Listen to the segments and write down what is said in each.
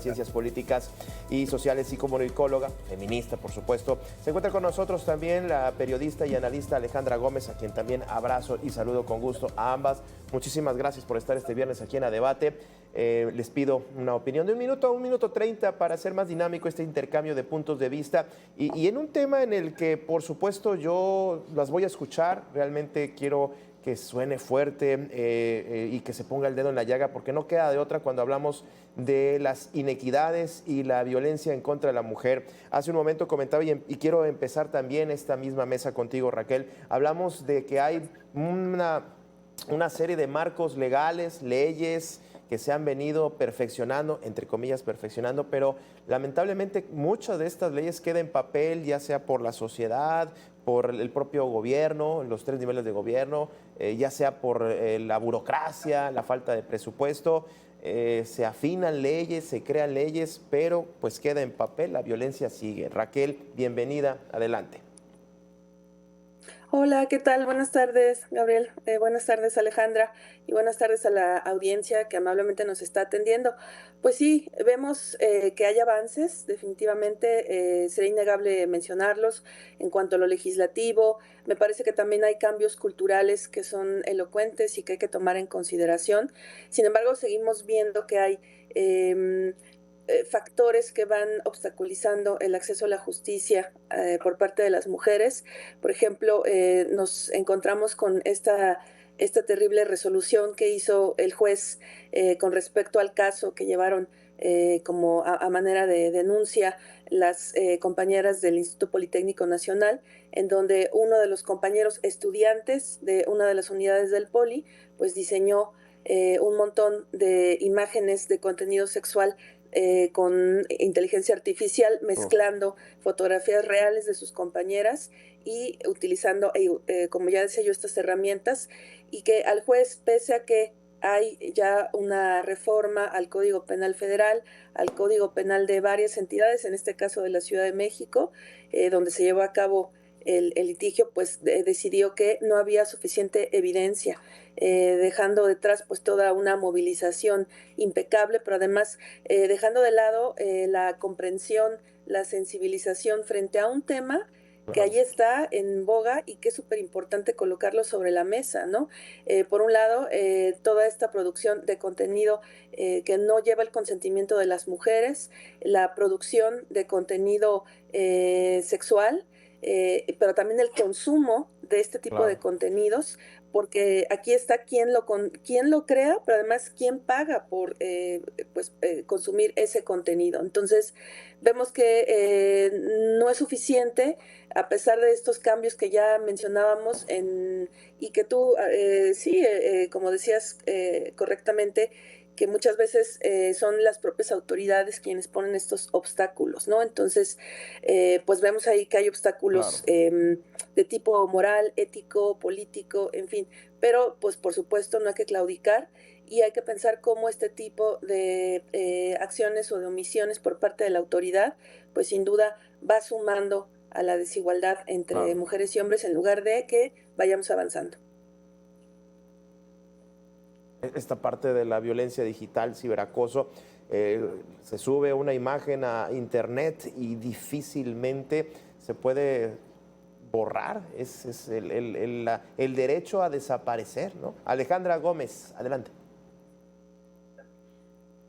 Ciencias Políticas y Sociales y comunicóloga, feminista, por supuesto. Se encuentra con nosotros también la periodista y analista Alejandra Gómez, a quien también abrazo y saludo con gusto a ambas. Muchísimas gracias por estar este viernes aquí en A Debate. Les pido una opinión de 1 minuto 30 para hacer más dinámico este intercambio de puntos de vista y en un tema en el que, por supuesto, yo las voy a escuchar. Realmente quiero que suene fuerte y que se ponga el dedo en la llaga, porque no queda de otra cuando hablamos de las inequidades y la violencia en contra de la mujer. Hace un momento comentaba, y quiero empezar también esta misma mesa contigo, Raquel, hablamos de que hay una serie de marcos legales, leyes que se han venido perfeccionando, entre comillas perfeccionando, pero lamentablemente muchas de estas leyes quedan en papel, ya sea por la sociedad, por el propio gobierno, los 3 niveles de gobierno, ya sea por la burocracia, la falta de presupuesto. Se afinan leyes, se crean leyes, pero pues queda en papel, la violencia sigue. Raquel, bienvenida, adelante. Hola, ¿qué tal? Buenas tardes, Gabriel. Buenas tardes, Alejandra. Y buenas tardes a la audiencia que amablemente nos está atendiendo. Pues sí, vemos que hay avances, definitivamente. Sería innegable mencionarlos en cuanto a lo legislativo. Me parece que también hay cambios culturales que son elocuentes y que hay que tomar en consideración. Sin embargo, seguimos viendo que hay factores que van obstaculizando el acceso a la justicia por parte de las mujeres. Por ejemplo, nos encontramos con esta terrible resolución que hizo el juez con respecto al caso que llevaron como a manera de denuncia las compañeras del Instituto Politécnico Nacional, en donde uno de los compañeros estudiantes de una de las unidades del Poli pues diseñó un montón de imágenes de contenido sexual con inteligencia artificial, mezclando fotografías reales de sus compañeras y utilizando, como ya decía yo, estas herramientas, y que al juez, pese a que hay ya una reforma al Código Penal Federal, al Código Penal de varias entidades, en este caso de la Ciudad de México, donde se llevó a cabo el litigio, pues decidió que no había suficiente evidencia, dejando detrás pues toda una movilización impecable, pero además dejando de lado la comprensión, la sensibilización frente a un tema que ahí está en boga y que es súper importante colocarlo sobre la mesa, ¿no? Por un lado, toda esta producción de contenido que no lleva el consentimiento de las mujeres, la producción de contenido sexual, pero también el consumo de este tipo de contenidos, porque aquí está quién lo crea, pero además quién paga por consumir ese contenido. Entonces, vemos que no es suficiente, a pesar de estos cambios que ya mencionábamos y que tú, como decías correctamente, que muchas veces son las propias autoridades quienes ponen estos obstáculos, ¿no? Entonces, pues vemos ahí que hay obstáculos de tipo moral, ético, político, en fin, pero pues por supuesto no hay que claudicar y hay que pensar cómo este tipo de acciones o de omisiones por parte de la autoridad, pues sin duda va sumando a la desigualdad entre mujeres y hombres en lugar de que vayamos avanzando. Esta parte de la violencia digital, ciberacoso, se sube una imagen a internet y difícilmente se puede borrar. Es el derecho a desaparecer, ¿no? Alejandra Gómez, adelante.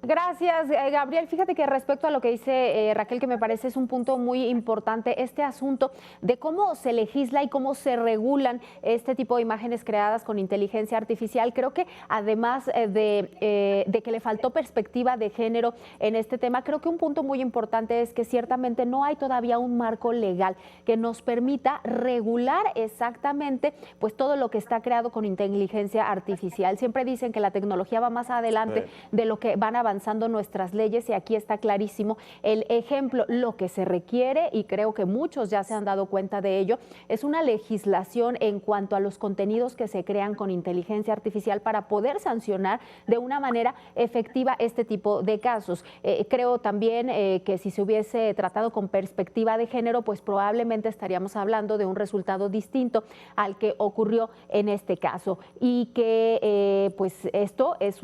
Gracias, Gabriel. Fíjate que respecto a lo que dice Raquel, que me parece es un punto muy importante, este asunto de cómo se legisla y cómo se regulan este tipo de imágenes creadas con inteligencia artificial. Creo que además de que le faltó perspectiva de género en este tema, creo que un punto muy importante es que ciertamente no hay todavía un marco legal que nos permita regular exactamente pues todo lo que está creado con inteligencia artificial. Siempre dicen que la tecnología va más adelante de lo que van avanzando nuestras leyes y aquí está clarísimo el ejemplo. Lo que se requiere, y creo que muchos ya se han dado cuenta de ello, es una legislación en cuanto a los contenidos que se crean con inteligencia artificial para poder sancionar de una manera efectiva este tipo de casos. Creo también que si se hubiese tratado con perspectiva de género, pues probablemente estaríamos hablando de un resultado distinto al que ocurrió en este caso y que pues esto es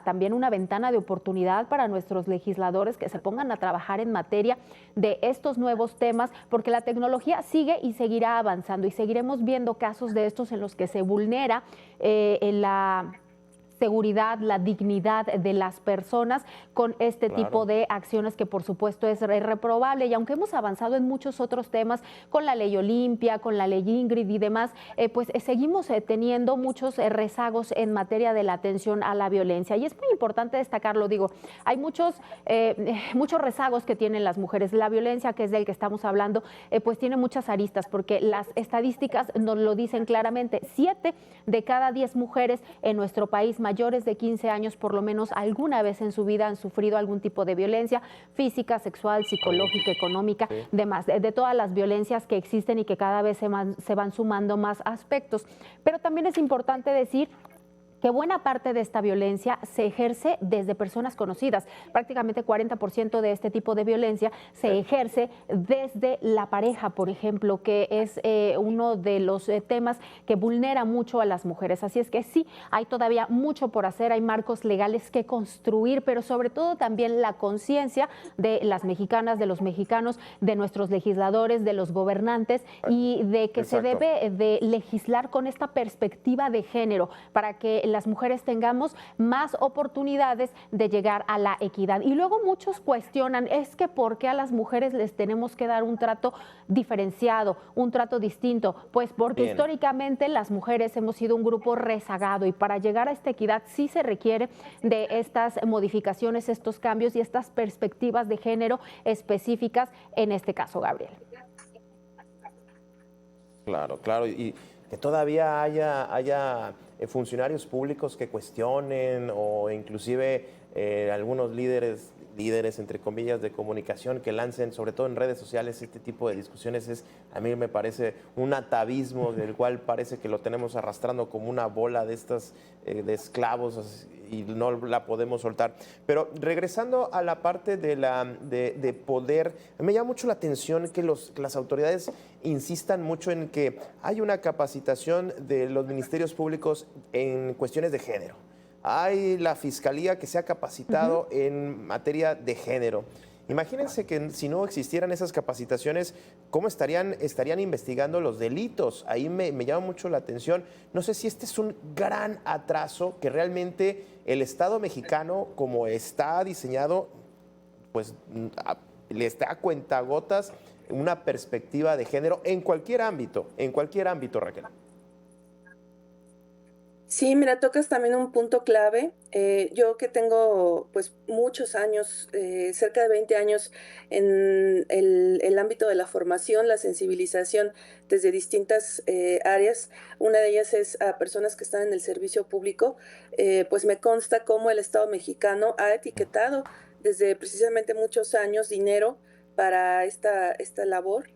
también una ventana de oportunidad oportunidad para nuestros legisladores que se pongan a trabajar en materia de estos nuevos temas, porque la tecnología sigue y seguirá avanzando y seguiremos viendo casos de estos en los que se vulnera en la seguridad, la dignidad de las personas con este tipo de acciones que por supuesto es reprobable. Y aunque hemos avanzado en muchos otros temas, con la ley Olimpia, con la ley Ingrid y demás, pues seguimos teniendo muchos rezagos en materia de la atención a la violencia. Y es muy importante destacarlo, digo, hay muchos rezagos que tienen las mujeres. La violencia, que es del que estamos hablando, pues tiene muchas aristas, porque las estadísticas nos lo dicen claramente. 7 de cada 10 mujeres en nuestro país mayores de 15 años por lo menos alguna vez en su vida han sufrido algún tipo de violencia física, sexual, psicológica, económica, demás, de todas las violencias que existen y que cada vez se van sumando más aspectos. Pero también es importante decir que buena parte de esta violencia se ejerce desde personas conocidas. Prácticamente 40% de este tipo de violencia se ejerce desde la pareja, por ejemplo, que es uno de los temas que vulnera mucho a las mujeres. Así es que sí, hay todavía mucho por hacer, hay marcos legales que construir, pero sobre todo también la conciencia de las mexicanas, de los mexicanos, de nuestros legisladores, de los gobernantes, y de que se debe de legislar con esta perspectiva de género para que las mujeres tengamos más oportunidades de llegar a la equidad. Y luego muchos cuestionan, es que ¿por qué a las mujeres les tenemos que dar un trato diferenciado, un trato distinto? Pues porque históricamente las mujeres hemos sido un grupo rezagado, y para llegar a esta equidad sí se requiere de estas modificaciones, estos cambios y estas perspectivas de género específicas en este caso, Gabriel. Claro, claro, y que todavía haya funcionarios públicos que cuestionen, o inclusive algunos líderes entre comillas de comunicación que lancen, sobre todo en redes sociales, este tipo de discusiones, a mí me parece un atavismo del cual parece que lo tenemos arrastrando como una bola de estas de esclavos, y no la podemos soltar. Pero regresando a la parte de poder, me llama mucho la atención que las autoridades insistan mucho en que hay una capacitación de los ministerios públicos en cuestiones de género. Hay la fiscalía que se ha capacitado en materia de género. Imagínense que si no existieran esas capacitaciones, ¿cómo estarían investigando los delitos? Ahí me llama mucho la atención. No sé si este es un gran atraso que realmente el Estado mexicano, como está diseñado, pues le está a cuentagotas una perspectiva de género en cualquier ámbito, Raquel. Sí, mira, tocas también un punto clave. Yo que tengo pues muchos años, cerca de 20 años en el ámbito de la formación, la sensibilización desde distintas áreas, una de ellas es a personas que están en el servicio público, pues me consta cómo el Estado mexicano ha etiquetado desde precisamente muchos años dinero para esta labor.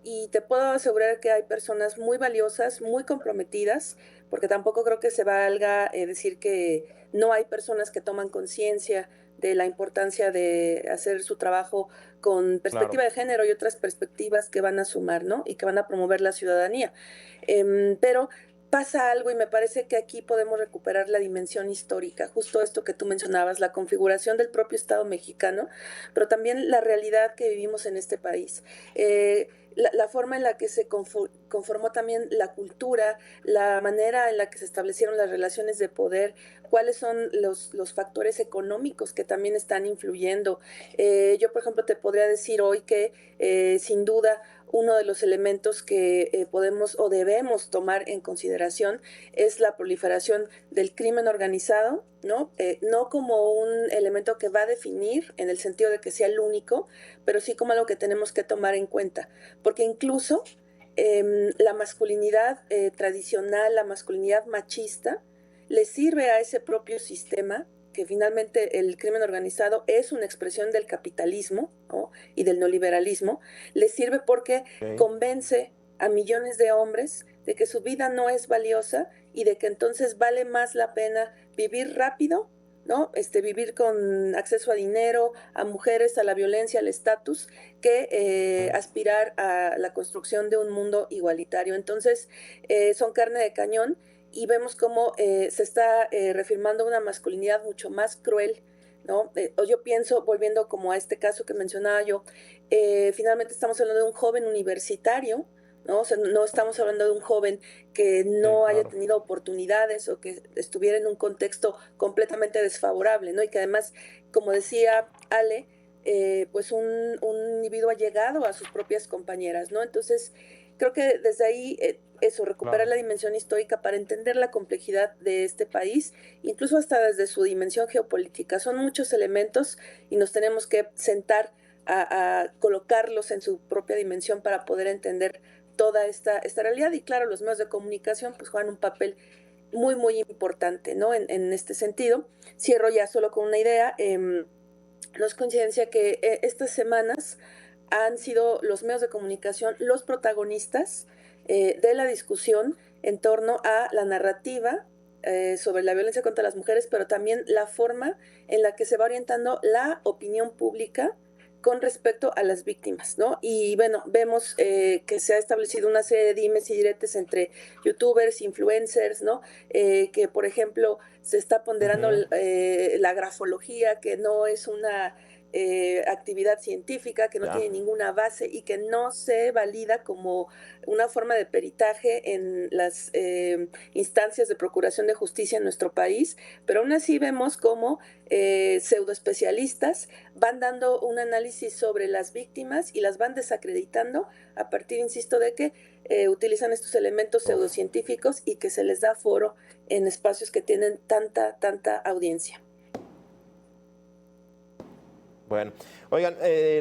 Y te puedo asegurar que hay personas muy valiosas, muy comprometidas, porque tampoco creo que se valga decir que no hay personas que toman conciencia de la importancia de hacer su trabajo con perspectiva de género y otras perspectivas que van a sumar, ¿no? Y que van a promover la ciudadanía. Pero pasa algo y me parece que aquí podemos recuperar la dimensión histórica, justo esto que tú mencionabas, la configuración del propio Estado mexicano, pero también la realidad que vivimos en este país. La forma en la que se conformó también la cultura, la manera en la que se establecieron las relaciones de poder, cuáles son los factores económicos que también están influyendo. Yo, por ejemplo, te podría decir hoy que sin duda uno de los elementos que podemos o debemos tomar en consideración es la proliferación del crimen organizado, ¿no? No como un elemento que va a definir en el sentido de que sea el único, pero sí como algo que tenemos que tomar en cuenta, porque incluso la masculinidad tradicional, la masculinidad machista, le sirve a ese propio sistema, que finalmente el crimen organizado es una expresión del capitalismo, ¿no? Y del neoliberalismo, le sirve porque convence a millones de hombres de que su vida no es valiosa y de que entonces vale más la pena vivir rápido, ¿no? Vivir con acceso a dinero, a mujeres, a la violencia, al estatus, que aspirar a la construcción de un mundo igualitario. Entonces, son carne de cañón, y vemos cómo se está reafirmando una masculinidad mucho más cruel, ¿no? O yo pienso, volviendo como a este caso que mencionaba yo, finalmente estamos hablando de un joven universitario, ¿no? O sea, no estamos hablando de un joven que no Sí, haya claro. tenido oportunidades o que estuviera en un contexto completamente desfavorable, ¿no? Y que además, como decía Ale, pues un individuo ha llegado a sus propias compañeras, ¿no? Entonces, creo que desde ahí, eso, recuperar Claro. la dimensión histórica para entender la complejidad de este país, incluso hasta desde su dimensión geopolítica. Son muchos elementos y nos tenemos que sentar a colocarlos en su propia dimensión para poder entender toda esta realidad. Y claro, los medios de comunicación pues juegan un papel muy, muy importante, ¿no? En este sentido. Cierro ya solo con una idea. No es coincidencia que estas semanas han sido los medios de comunicación los protagonistas de la discusión en torno a la narrativa sobre la violencia contra las mujeres, pero también la forma en la que se va orientando la opinión pública con respecto a las víctimas, ¿no? Y bueno, vemos que se ha establecido una serie de dimes y diretes entre youtubers, influencers, ¿no? Que, por ejemplo, se está ponderando Ujú. la grafología, que no es una actividad científica, que no Ya. tiene ninguna base y que no se valida como una forma de peritaje en las instancias de procuración de justicia en nuestro país, pero aún así vemos como pseudoespecialistas van dando un análisis sobre las víctimas y las van desacreditando a partir, insisto, de que utilizan estos elementos Uf. pseudocientíficos y que se les da foro en espacios que tienen tanta audiencia. Bueno, oigan,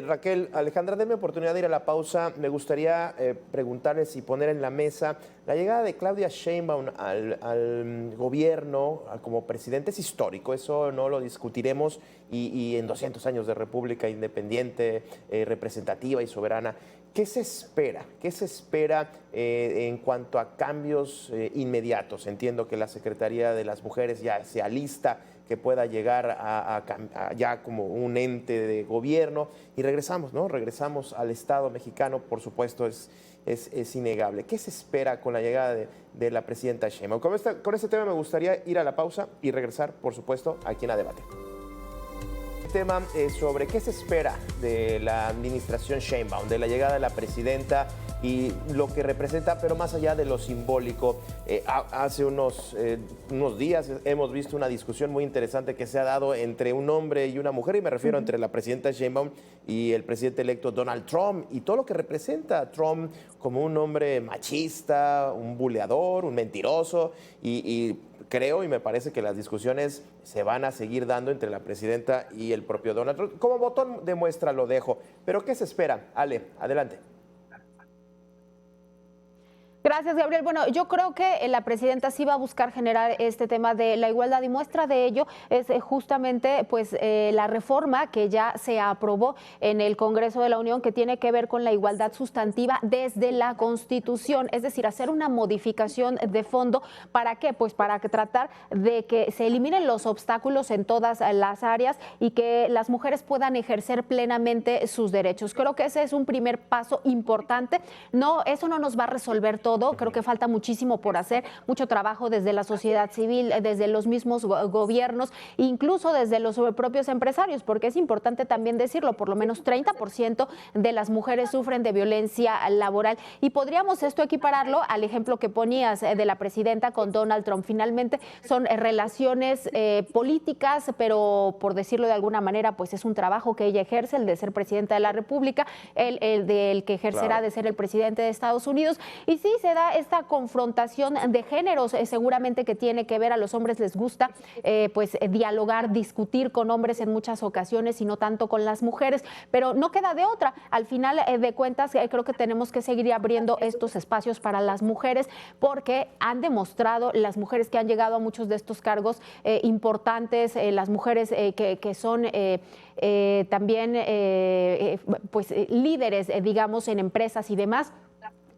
Raquel, Alejandra, denme oportunidad de ir a la pausa. Me gustaría preguntarles y poner en la mesa la llegada de Claudia Sheinbaum al gobierno como presidente es histórico, eso no lo discutiremos y en 200 años de república independiente, representativa y soberana. ¿Qué se espera? ¿Qué se espera en cuanto a cambios inmediatos? Entiendo que la Secretaría de las Mujeres ya se alista, que pueda llegar a ya como un ente de gobierno y regresamos, ¿no? Regresamos al Estado mexicano, por supuesto, es innegable. ¿Qué se espera con la llegada de la presidenta Sheinbaum? Con este tema me gustaría ir a la pausa y regresar, por supuesto, aquí en A Debate. Tema sobre qué se espera de la administración Sheinbaum, de la llegada de la presidenta y lo que representa, pero más allá de lo simbólico. Hace unos días hemos visto una discusión muy interesante que se ha dado entre un hombre y una mujer, y me refiero entre la presidenta Sheinbaum y el presidente electo Donald Trump, y todo lo que representa Trump como un hombre machista, un buleador, un mentiroso, y creo y me parece que las discusiones se van a seguir dando entre la presidenta y el propio Donald Trump. Como botón de muestra lo dejo. Pero ¿qué se espera? Ale, adelante. Gracias, Gabriel. Bueno, yo creo que la presidenta sí va a buscar generar este tema de la igualdad y muestra de ello es justamente pues la reforma que ya se aprobó en el Congreso de la Unión que tiene que ver con la igualdad sustantiva desde la Constitución, es decir, hacer una modificación de fondo. ¿Para qué? Pues para tratar de que se eliminen los obstáculos en todas las áreas y que las mujeres puedan ejercer plenamente sus derechos. Creo que ese es un primer paso importante. No, eso no nos va a resolver todo. Creo que falta muchísimo por hacer, mucho trabajo desde la sociedad civil, desde los mismos gobiernos, incluso desde los propios empresarios, porque es importante también decirlo, por lo menos 30% de las mujeres sufren de violencia laboral y podríamos esto equipararlo al ejemplo que ponías de la presidenta con Donald Trump. Finalmente son relaciones políticas, pero por decirlo de alguna manera, pues es un trabajo que ella ejerce, el de ser presidenta de la República, el del que ejercerá Claro. de ser el presidente de Estados Unidos. Y sí, se da esta confrontación de géneros, seguramente que tiene que ver, a los hombres les gusta pues dialogar, discutir con hombres en muchas ocasiones y no tanto con las mujeres, pero no queda de otra. Al final de cuentas, creo que tenemos que seguir abriendo estos espacios para las mujeres porque han demostrado las mujeres que han llegado a muchos de estos cargos importantes, las mujeres que son también pues líderes, digamos, en empresas y demás,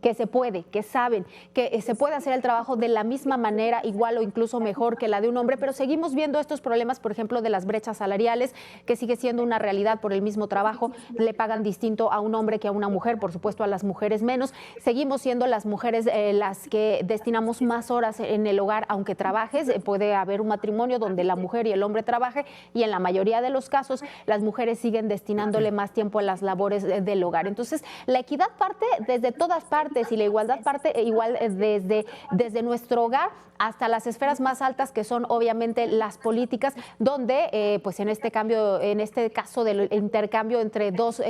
que se puede, que saben que se puede hacer el trabajo de la misma manera, igual o incluso mejor que la de un hombre, pero seguimos viendo estos problemas, por ejemplo, de las brechas salariales, que sigue siendo una realidad por el mismo trabajo, le pagan distinto a un hombre que a una mujer, por supuesto a las mujeres menos, seguimos siendo las mujeres las que destinamos más horas en el hogar, aunque trabajes, puede haber un matrimonio donde la mujer y el hombre trabaje y en la mayoría de los casos las mujeres siguen destinándole más tiempo a las labores del hogar. Entonces, la equidad parte desde todas partes y la igualdad parte igual desde nuestro hogar hasta las esferas más altas, que son obviamente las políticas, donde pues en este caso del intercambio entre dos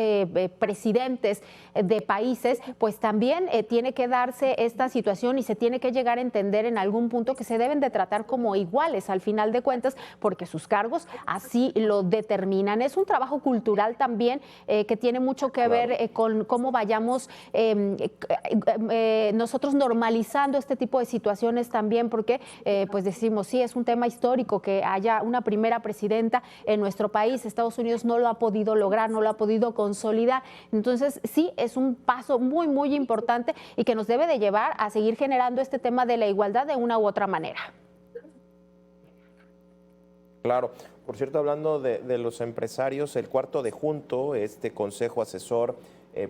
presidentes de países, pues también tiene que darse esta situación y se tiene que llegar a entender en algún punto que se deben de tratar como iguales al final de cuentas, porque sus cargos así lo determinan. Es un trabajo cultural también que tiene mucho que ver con cómo vayamos nosotros normalizando este tipo de situaciones también, porque pues decimos, sí, es un tema histórico que haya una primera presidenta en nuestro país. Estados Unidos no lo ha podido lograr, no lo ha podido consolidar. Entonces, sí, es un paso muy, muy importante y que nos debe de llevar a seguir generando este tema de la igualdad de una u otra manera. Claro. Por cierto, hablando de los empresarios, el cuarto de junto, este consejo asesor,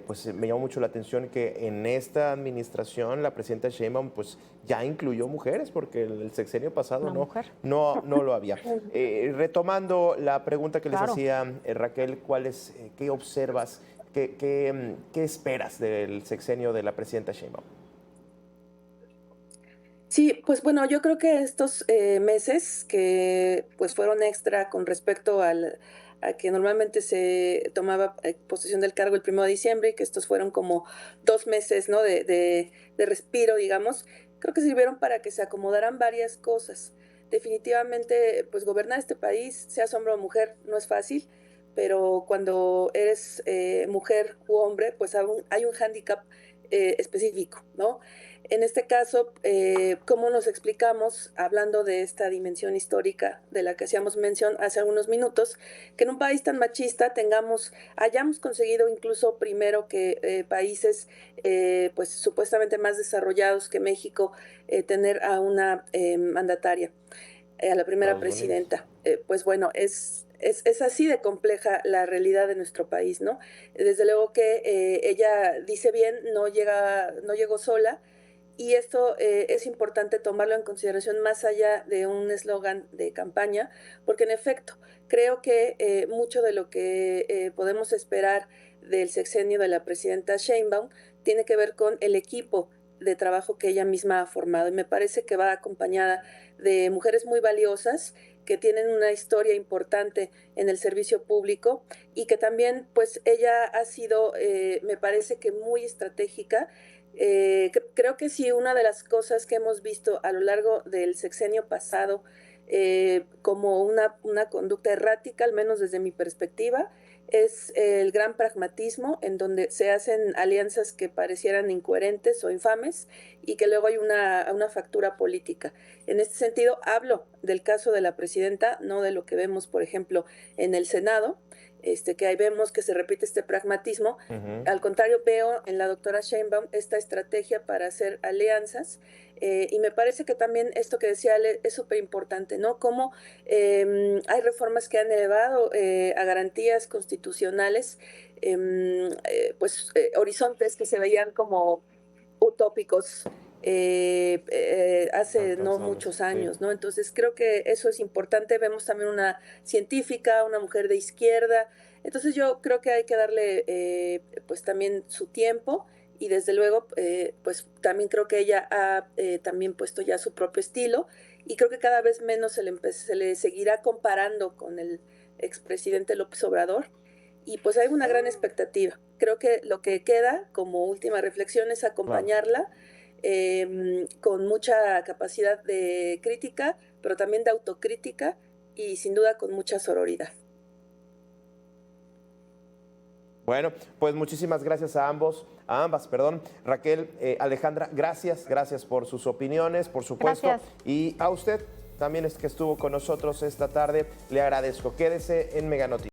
pues me llamó mucho la atención que en esta administración la presidenta Sheinbaum pues ya incluyó mujeres, porque el sexenio pasado no lo había. Retomando la pregunta que les hacía Raquel, ¿qué observas, qué esperas del sexenio de la presidenta Sheinbaum? Sí, pues bueno, yo creo que estos meses que pues fueron extra con respecto a que normalmente se tomaba posesión del cargo el 1 de diciembre y que estos fueron como 2 meses, ¿no? de respiro, digamos, creo que sirvieron para que se acomodaran varias cosas. Definitivamente, pues gobernar este país, seas hombre o mujer, no es fácil, pero cuando eres mujer u hombre, pues hay un hándicap específico, ¿no? En este caso, ¿cómo nos explicamos, hablando de esta dimensión histórica de la que hacíamos mención hace algunos minutos, que en un país tan machista hayamos conseguido incluso primero que países pues supuestamente más desarrollados que México, tener a una mandataria, a la primera presidenta? Pues bueno, es así de compleja la realidad de nuestro país, ¿no? Desde luego que ella dice bien, no llegó sola, y esto es importante tomarlo en consideración más allá de un eslogan de campaña, porque en efecto creo que mucho de lo que podemos esperar del sexenio de la presidenta Sheinbaum tiene que ver con el equipo de trabajo que ella misma ha formado, y me parece que va acompañada de mujeres muy valiosas que tienen una historia importante en el servicio público, y que también pues ella ha sido, me parece que muy estratégica. Creo que sí, una de las cosas que hemos visto a lo largo del sexenio pasado como una conducta errática, al menos desde mi perspectiva, es el gran pragmatismo, en donde se hacen alianzas que parecieran incoherentes o infames y que luego hay una factura política. En este sentido, hablo del caso de la presidenta, no de lo que vemos, por ejemplo, en el Senado, que ahí vemos que se repite este pragmatismo. Al contrario, veo en la doctora Sheinbaum esta estrategia para hacer alianzas, y me parece que también esto que decía Ale es súper importante, ¿no? Cómo hay reformas que han elevado a garantías constitucionales horizontes que se veían como utópicos hace no muchos años, ¿no? Entonces creo que eso es importante. Vemos también una científica, una mujer de izquierda. Entonces yo creo que hay que darle pues también su tiempo, y desde luego pues también creo que ella ha también puesto ya su propio estilo, y creo que cada vez menos se le seguirá comparando con el expresidente López Obrador, y pues hay una gran expectativa. Creo que lo que queda como última reflexión es acompañarla con mucha capacidad de crítica, pero también de autocrítica, y sin duda con mucha sororidad. Bueno, pues muchísimas gracias a ambas. Raquel, Alejandra, gracias por sus opiniones, por supuesto. Gracias. Y a usted también, es que estuvo con nosotros esta tarde, le agradezco. Quédese en Mega Noticias.